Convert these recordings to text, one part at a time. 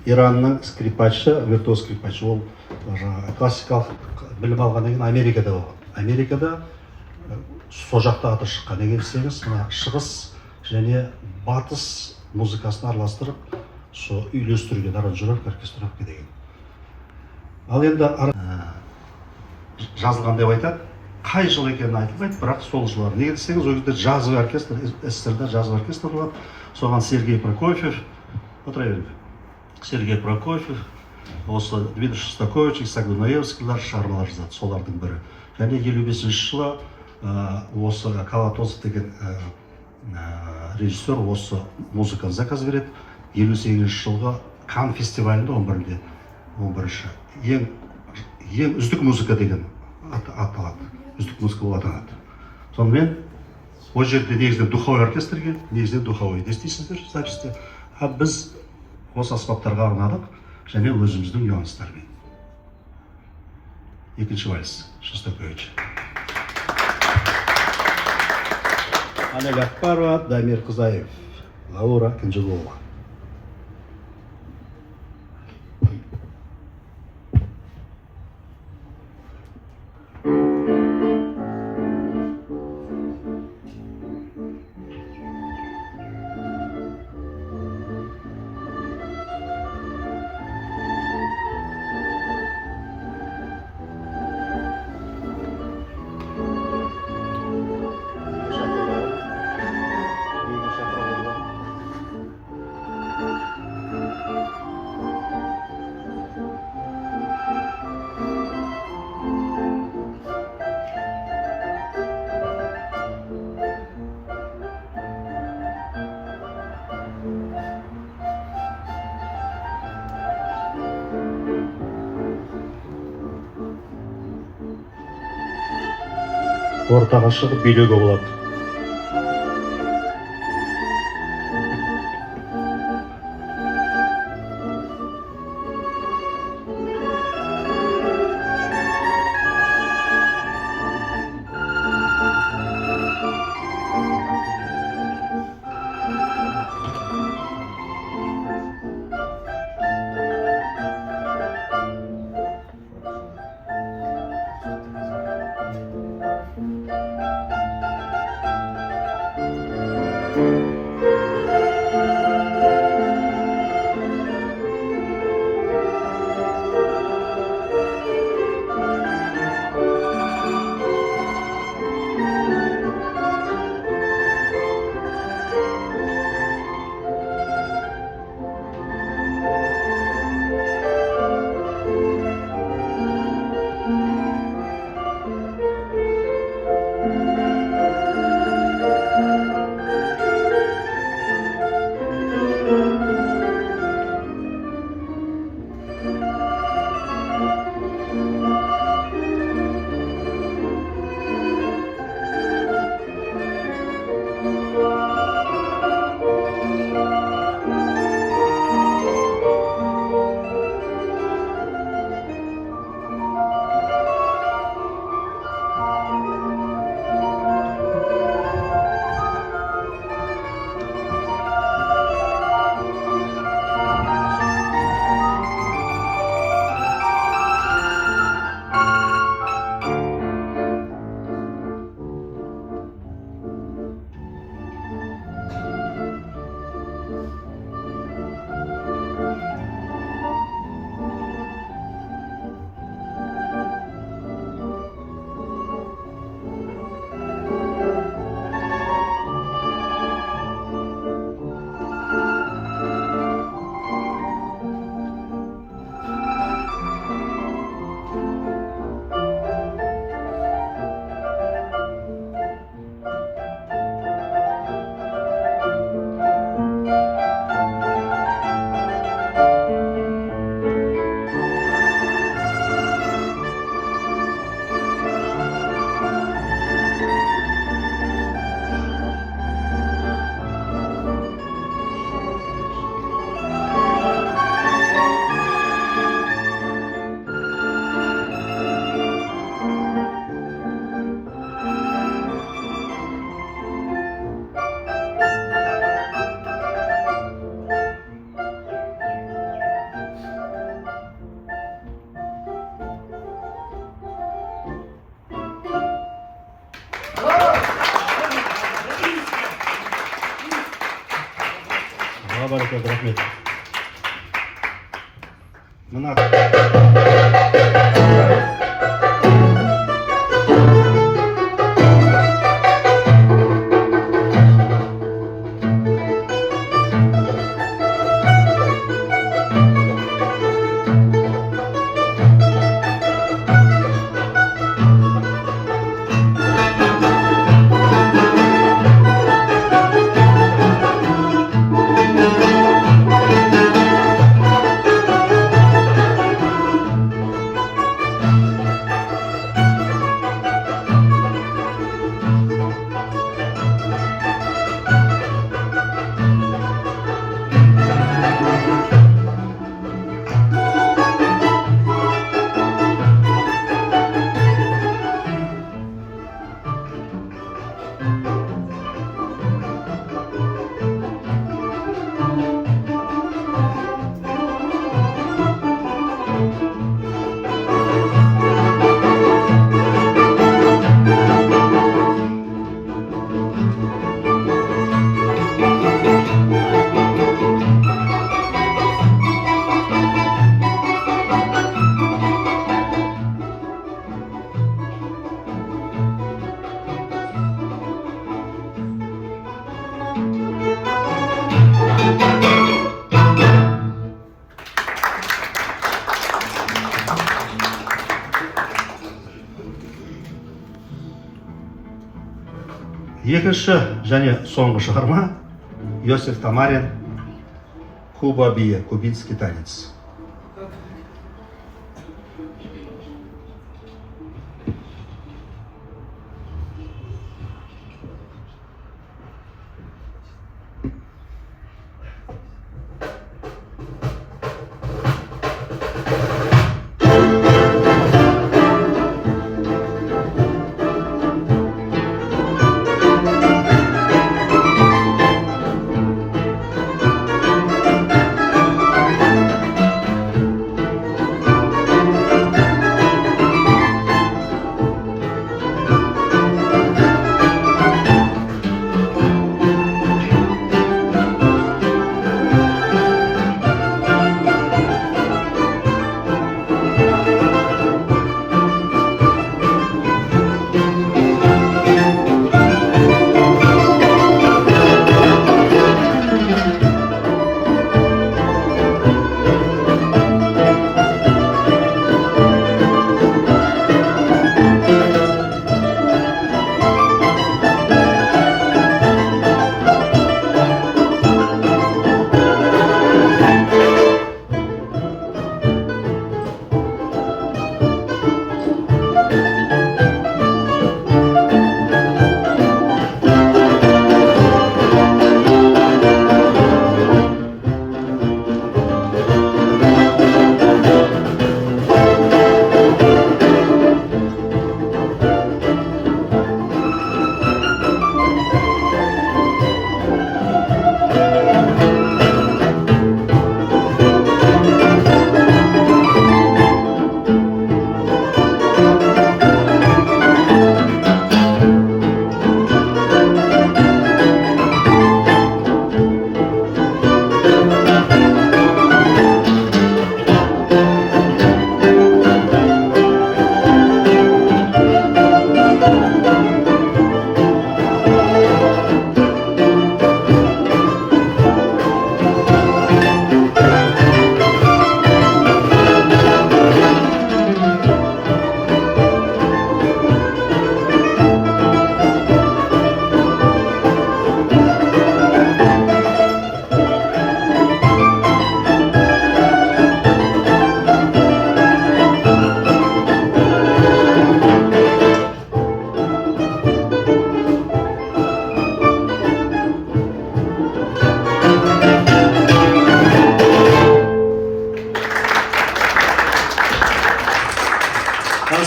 Иранның скрипачы, виртуоз скрипач, ол классикалық білім алғаннан кейін Америкада болған. Америкада сол жақта аты шыққан. Неге десеңіз, мына шығыс және батыс музыкасын араластырып, сол үйлестірген аранжировка, оркестровка деген. Ал енді жазылған деп айтады, қай жыл екенін айтылмайды, бірақ сол жылдар. Неге десеңіз, ол кезде джазовый оркестр, СССРда джазовый оркестр болады. Соған Сергей Прокофьев, отыра беріңіз. Сергей Прокофьев, осы Дмитрий Шостакович, Исаак Дунаевскийлер шығармалар жазады, солардың бірі. Және 55 жылы осы Калатозов деген режиссер осы музыканы заказ береді. 58 жылғы Канн фестивалінде 11-ші. Ең үздік музыка деген аталады. Үздік музыка болып аталады. Сонымен, ол жерде негізінен духовой оркестрге, негізінен духовой естисіздер записьте. А біз осы аспаптарға арнадық және өзіміздің нюанстармен. Екінші вальс, Шостакович. Аня Акбарова, Дамир Кузаев, Лаура Кенжелова. Ортаға шығып билеуге болады. көп рахмет. Мына екінші және соңғы шығарма Йосиф Тамарин «Куба бие», кубинский танец.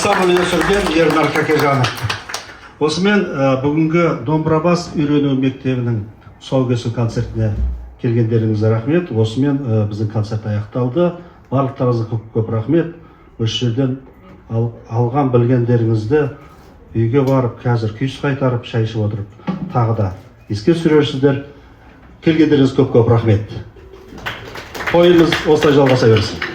ансамбль өсірген Ернар Кәкежанов. Осымен бүгінгі домбырабас үйрену мектебінің тұсаукесер концертіне келгендеріңізге рахмет. Осымен біздің концерт аяқталды. Барлықтарыңызға көп рахмет. Осы жерден алған білгендеріңізді үйге барып, қазір күйіс қайтарып, шай ішіп отырып, тағы да еске түсірерсіздер. Келгендеріңізге көп рахмет. тойымыз осылай жалғаса берсін.